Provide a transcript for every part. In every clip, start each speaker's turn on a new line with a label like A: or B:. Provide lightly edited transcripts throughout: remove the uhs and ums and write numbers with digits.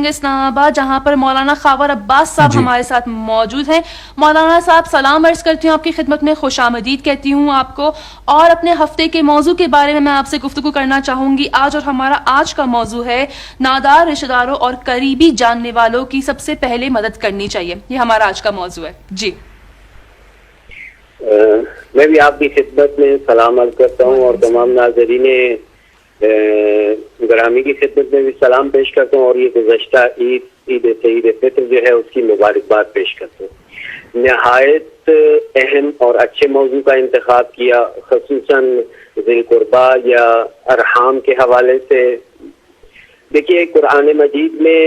A: کریں گے اسلام آباد، جہاں پر مولانا خاور عباس صاحب ہمارے ساتھ موجود ہیں۔ مولانا صاحب سلام عرض کرتی ہوں آپ کی خدمت میں، خوش آمدید کہتی ہوں آپ کو، اور اپنے ہفتے کے موضوع کے بارے میں آپ سے گفتگو کرنا چاہوں گی آج، اور ہمارا آج کا موضوع ہے نادار رشتہ داروں اور قریبی جاننے والوں کی سب سے پہلے مدد کرنی چاہیے، یہ ہمارا آج کا موضوع ہے جی۔
B: میں بھی آپ کی خدمت میں سلام عرض کرتا ہوں اور تمام ناظرین گرامی کی خدمت میں بھی سلام پیش کرتا ہوں، اور یہ گزشتہ عید فطر جو ہے اس کی مبارکباد پیش کرتا ہوں۔ نہایت اہم اور اچھے موضوع کا انتخاب کیا، خصوصاً ذی القربہ یا ارحام کے حوالے سے۔ دیکھیے قرآن مجید میں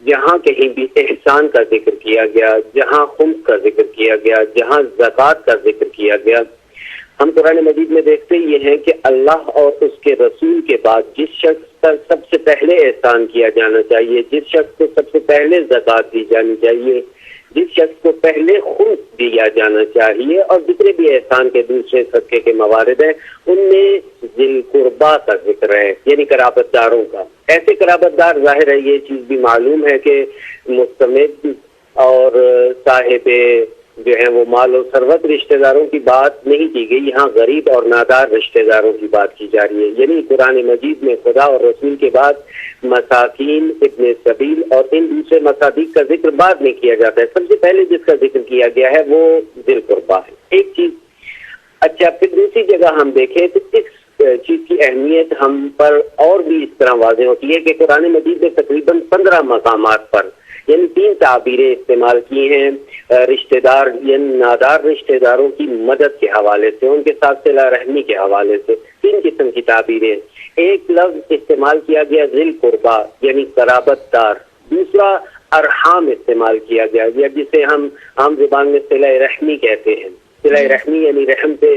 B: جہاں کہیں بھی احسان کا ذکر کیا گیا، جہاں خمس کا ذکر کیا گیا، جہاں زکوٰۃ کا ذکر کیا گیا، ہم قرآن مجید میں دیکھتے یہ ہیں کہ اللہ اور اس کے رسول کے بعد جس شخص پر سب سے پہلے احسان کیا جانا چاہیے، جس شخص کو سب سے پہلے زکوٰۃ دی جانی چاہیے، جس شخص کو پہلے خمس دیا جانا چاہیے، اور جتنے بھی احسان کے دوسرے صدقے کے موارد ہیں ان میں ذی القربہ کا ذکر ہے، یعنی قرابت داروں کا۔ ایسے قرابت دار، ظاہر ہے یہ چیز بھی معلوم ہے کہ مستمد اور صاحب جو ہیں وہ مال و ثروت رشتہ داروں کی بات نہیں کی گئی، یہاں غریب اور نادار رشتہ داروں کی بات کی جا رہی ہے۔ یعنی قرآن مجید میں خدا اور رسول کے بعد مساکین، ابن سبیل اور ان دوسرے مصادیق کا ذکر بعد میں کیا جاتا ہے، سب سے پہلے جس کا ذکر کیا گیا ہے وہ ذی القربہ ہے، ایک چیز۔ اچھا، پھر دوسری جگہ ہم دیکھیں تو اس چیز کی اہمیت ہم پر اور بھی اس طرح واضح ہوتی ہے کہ قرآن مجید نے تقریباً 15 مقامات پر یعنی 3 تعبیریں استعمال کی ہیں رشتہ دار یعنی نادار رشتہ داروں کی مدد کے حوالے سے، ان کے ساتھ صلہ رحمی کے حوالے سے 3 قسم کی تعبیریں۔ ایک لفظ استعمال کیا گیا ذی القربہ یعنی قرابت دار، دوسرا ارحام استعمال کیا گیا یا جسے ہم عام زبان میں صلہ رحمی کہتے ہیں۔ صلہ رحمی یعنی رحم سے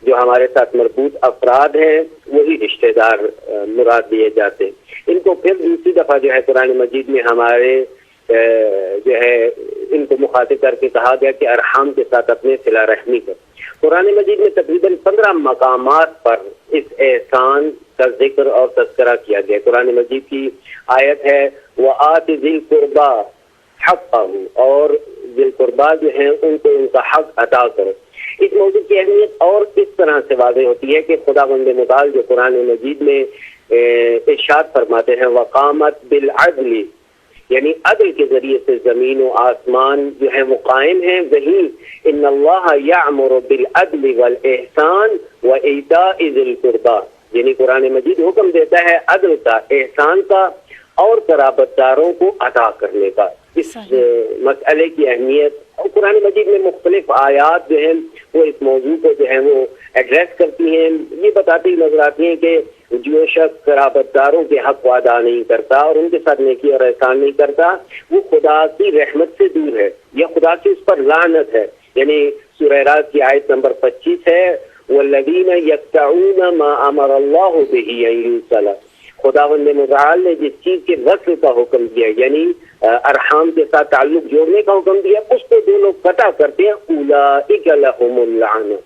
B: جو ہمارے ساتھ مربوط افراد ہیں وہی رشتہ دار مراد لیے جاتے ہیں۔ ان کو پھر دوسری دفعہ جو ہے قرآن مجید میں ہمارے جو ہے ان کو مخاطب کر کے کہا گیا کہ ارحام کے ساتھ اپنے صلہ رحمی کر۔ قرآن مجید میں تقریباً 15 مقامات پر اس احسان کا ذکر اور تذکرہ کیا گیا۔ قرآن مجید کی آیت ہے وَآتِ ذِی الْقُرْبَى حَقَّهُ، اور ذی القربہ جو ہیں ان کو ان کا حق عطا کرو۔ اس موضوع کی اہمیت اور اس طرح سے واضح ہوتی ہے کہ خداوند متعال جو قرآن مجید میں ارشاد فرماتے ہیں وقامت بالعدل، یعنی عدل کے ذریعے سے زمین و آسمان جو ہیں وہ قائم ہیں، وہیں ان اللہ یأمر بالعدل والاحسان وایتاء ذی القربى، یعنی قرآن مجید حکم دیتا ہے عدل کا، احسان کا اور قرابت داروں کو عطا کرنے کا۔ اس مسئلے کی اہمیت، اور قرآن مجید میں مختلف آیات جو ہیں وہ اس موضوع کو جو ہے وہ ایڈریس کرتی ہیں، یہ بتاتی نظر آتی ہیں کہ جو شخص قرابت داروں کے حق ادا نہیں کرتا اور ان کے ساتھ نیکی اور احسان نہیں کرتا وہ خدا کی رحمت سے دور ہے یا خدا کی اس پر لعنت ہے۔ یعنی سورہ راعد کی آیت نمبر 25 ہے والذین یقطعون ما امر اللہ بہ ان یوصل، خداوند متعال نے جس چیز کے وصل کا حکم دیا یعنی ارحام کے ساتھ تعلق جوڑنے کا حکم دیا اس کو جو لوگ قطع کرتے ہیں اولئک لهم اللعنہ،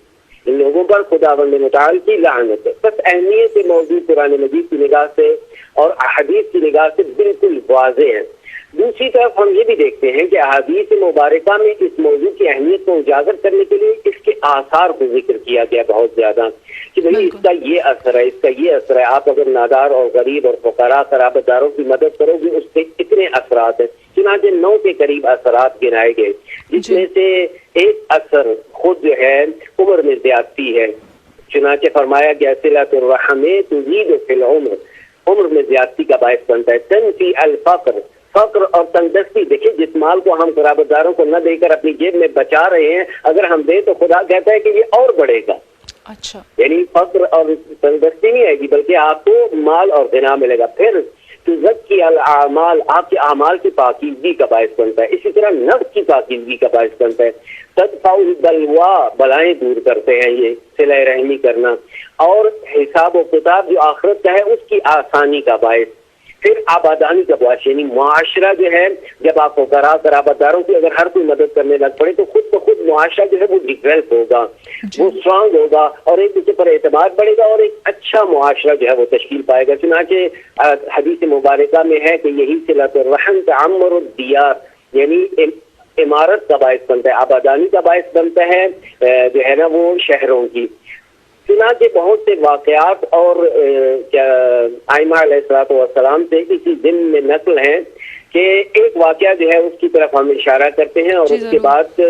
B: ان لوگوں پر خداوند متعال کی لعنت ہے۔ بس اہمیت موضوع قرآن مجید کی نگاہ سے اور احادیث کی نگاہ سے بالکل واضح ہے۔ دوسری طرف ہم یہ بھی دیکھتے ہیں کہ احادیث مبارکہ میں اس موضوع کی اہمیت کو اجاگر کرنے کے لیے اس کے آثار کو ذکر کیا گیا بہت زیادہ کہ بھئی اس کا یہ اثر ہے، اس کا یہ اثر ہے، آپ اگر نادار اور غریب اور فقراء قرابت داروں کی مدد کرو گے اس کے اتنے اثرات ہیں۔ چنانچہ 9 کے قریب اثرات گنائے گئے، جس میں سے ایک اثر خود جو ہے عمر میں زیادتی ہے۔ چنانچہ فرمایا گیا صلۃ الرحم تزید فی العمر، عمر میں زیادتی کا باعث بنتا ہے۔ تنفی الفقر، فقر اور تنگدستی، دیکھیں جس مال کو ہم قرابت داروں کو نہ دے کر اپنی جیب میں بچا رہے ہیں اگر ہم دیں تو خدا کہتا ہے کہ یہ اور بڑھے گا۔
A: اچھا،
B: یعنی فقر اور تنگدستی نہیں آئے گی بلکہ آپ کو مال اور غنا ملے گا۔ پھر تزکی الاعمال، آپ کے اعمال کی پاکیزگی کا باعث بنتا ہے، اسی طرح نفس کی پاکیزگی کا باعث بنتا ہے۔ تدفع البلوا، بلائیں دور کرتے ہیں یہ صلہ رحمی کرنا، اور حساب و کتاب جو آخرت کا ہے اس کی آسانی کا باعث۔ پھر آبادانی کا باعث یعنی معاشرہ جو ہے جب آپ فقراء قرابتداروں کی اگر ہر کوئی مدد کرنے لگ پڑے تو خود بخود معاشرہ جو ہے وہ ڈیولپ ہوگا، وہ اسٹرانگ ہوگا اور ایک دوسرے پر اعتماد بڑھے گا اور ایک اچھا معاشرہ جو ہے وہ تشکیل پائے گا۔ چنانچہ حدیث مبارکہ میں ہے کہ یہی صلۃ الرحم تعمر الدیار، یعنی عمارت کا باعث بنتا ہے، آبادانی کا باعث بنتا ہے جو ہے نا وہ شہروں کی۔ چنانچہ بہت سے واقعات اور ائمہ علیہ الصلوۃ والسلام سے اسی دن میں نقل ہیں کہ ایک واقعہ جو ہے اس کی طرف ہم اشارہ کرتے ہیں اور اس کے بعد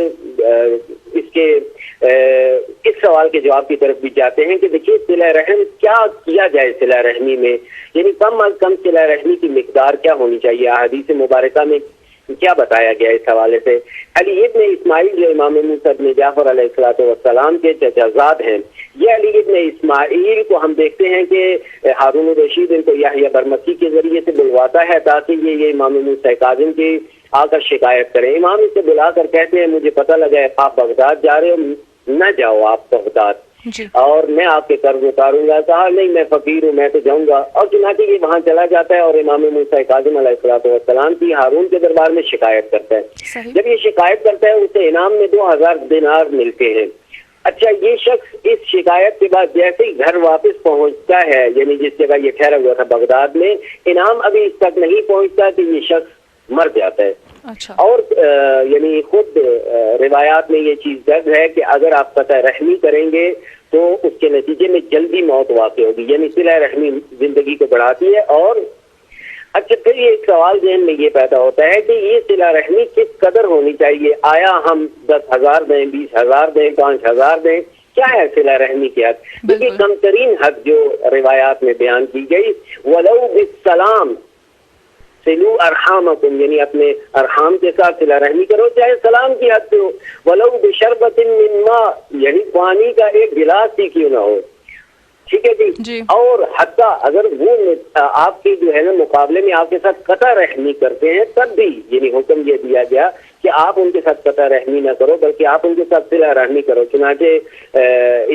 B: اس سوال کے جواب کی طرف بھی جاتے ہیں کہ دیکھیے صلہ رحم کیا کیا جائے، صلہ رحمی میں یعنی کم از کم صلہ رحمی کی مقدار کیا ہونی چاہیے۔ احادیث مبارکہ میں کیا بتایا گیا اس حوالے سے؟ علی ابن اسماعیل جو امام موسیٰ بن جعفر علیہ الصلوۃ والسلام کے چچا زاد ہیں، یہ علی ابن اسماعیل کو ہم دیکھتے ہیں کہ ہارون الرشید ان کو یحییٰ برمکی کے ذریعے سے بلواتا ہے تاکہ یہ امام موسیٰ کاظم کی آ کر شکایت کریں۔ امام اسے بلا کر کہتے ہیں مجھے پتہ لگا ہے آپ بغداد جا رہے ہو، نہ جاؤ آپ بغداد اور میں آپ کے قرض اتاروں گا۔ کہا نہیں میں فقیر ہوں، میں تو جاؤں گا، اور چنانچہ یہ وہاں چلا جاتا ہے اور امام موسیٰ کاظم علیہ الصلوۃ والسلام کی ہارون کے دربار میں شکایت کرتا ہے۔ جب یہ شکایت کرتا ہے اسے انعام میں 2000 دینار ملتے ہیں۔ اچھا یہ شخص اس شکایت کے بعد جیسے ہی گھر واپس پہنچتا ہے، یعنی جس جگہ یہ ٹھہرا ہوا تھا بغداد میں، انعام ابھی اس تک نہیں پہنچتا کہ یہ شخص مر جاتا ہے۔ اور یعنی خود روایات میں یہ چیز درج ہے کہ اگر آپ قطع رحمی کریں گے تو اس کے نتیجے میں جلدی موت واقع ہوگی، یعنی صلہ رحمی زندگی کو بڑھاتی ہے۔ اور اچھا پھر یہ ایک سوال ذہن میں یہ پیدا ہوتا ہے کہ یہ صلہ رحمی کس قدر ہونی چاہیے؟ آیا ہم 10,000 دیں، 20,000 دیں، 5,000 دیں؟ کیا ہے صلہ رحمی کی حد؟ کیونکہ کم ترین حد جو روایات میں بیان کی گئی وَلَوْ بِالسَّلَامِ صلو ارحامکم، یعنی اپنے ارحام کے ساتھ صلہ رحمی کرو چاہے سلام کی حد سے ہو، وَلَوْ بِشَرْبَةٍ مِّن مَاءٍ یعنی پانی کا ایک گلاس ہی کیوں نہ ہو، ٹھیک ہے جی۔ اور حتیٰ اگر وہ آپ کے جو ہے نا مقابلے میں آپ کے ساتھ قطع رحمی کرتے ہیں تب بھی یعنی حکم یہ دیا گیا کہ آپ ان کے ساتھ قطع رحمی نہ کرو بلکہ آپ ان کے ساتھ صلہ رحمی کرو۔ چنانچہ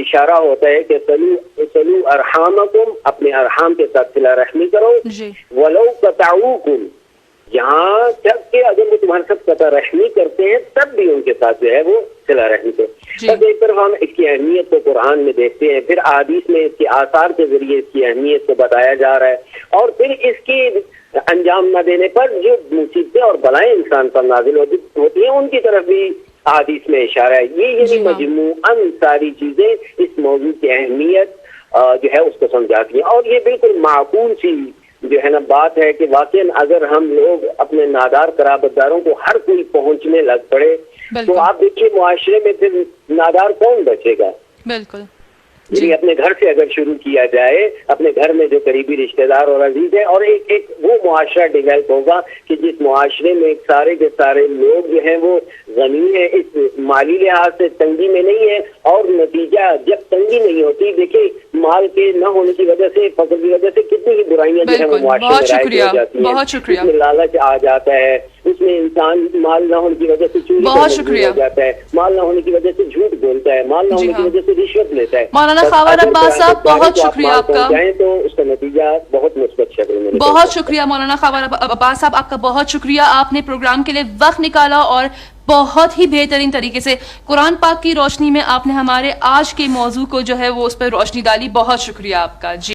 B: اشارہ ہوتا ہے کہ صلو ارحامکم، اپنے ارحام کے ساتھ صلہ رحمی کرو، وَلَوْ قَطَعُوكُمْ یہاں تک کہ اگر وہ تمہارے ساتھ قطع رحمی کرتے ہیں تب بھی ان کے ساتھ جو ہے وہ صلہ رحمی کرو۔ بس ایک طرف ہم اس کی اہمیت کو قرآن میں دیکھتے ہیں، پھر احادیث میں اس کے آثار کے ذریعے اس کی اہمیت کو بتایا جا رہا ہے، اور پھر اس کی انجام نہ دینے پر جو مصیبتیں اور بلائیں انسان پر نازل ہوتی ہیں ان کی طرف بھی احادیث میں اشارہ ہے۔ یہ یعنی مجموعاً ساری چیزیں اس موضوع کی اہمیت جو ہے اس کو سمجھاتی ہیں، اور یہ بالکل معقول سی جو ہے نا بات ہے کہ واقعاً اگر ہم لوگ اپنے نادار قرابتداروں کو ہر کوئی پہنچنے لگ پڑے تو آپ دیکھیے معاشرے میں پھر نادار کون بچے گا؟ بالکل یعنی اپنے گھر سے اگر شروع کیا جائے، اپنے گھر میں جو قریبی رشتہ دار اور عزیز ہیں، اور ایک وہ معاشرہ ڈیولپ ہوگا کہ جس معاشرے میں سارے کے سارے لوگ جو ہیں وہ غنی ہیں، اس مالی لحاظ سے تنگی میں نہیں ہے، اور نتیجہ جب تنگی نہیں ہوتی دیکھیں مال کے نہ ہونے کی وجہ سے، فقر کی وجہ سے کتنی ہی برائیاں جو ہیں وہ معاشرے میں رائج ہو جاتی ہیں، اس میں لالچ آ جاتا ہے، اس میں انسان مال نہ ہونے کی وجہ سے چوری ہو جاتا ہے، مال نہ ہونے کی وجہ سے جھوٹ بولتا ہے، مال نہ ہونے کی وجہ سے رشوت لیتا ہے۔
A: مولانا خاور عباس صاحب بہت شکریہ آپ کا،
B: تو اس کا نتیجہ بہت مثبت شکل میں۔
A: بہت شکریہ مولانا خاور عباس صاحب، آپ کا بہت شکریہ، آپ نے پروگرام کے لیے وقت نکالا اور بہت ہی بہترین طریقے سے قرآن پاک کی روشنی میں آپ نے ہمارے آج کے موضوع کو جو ہے وہ اس پر روشنی ڈالی۔ بہت شکریہ آپ کا جی۔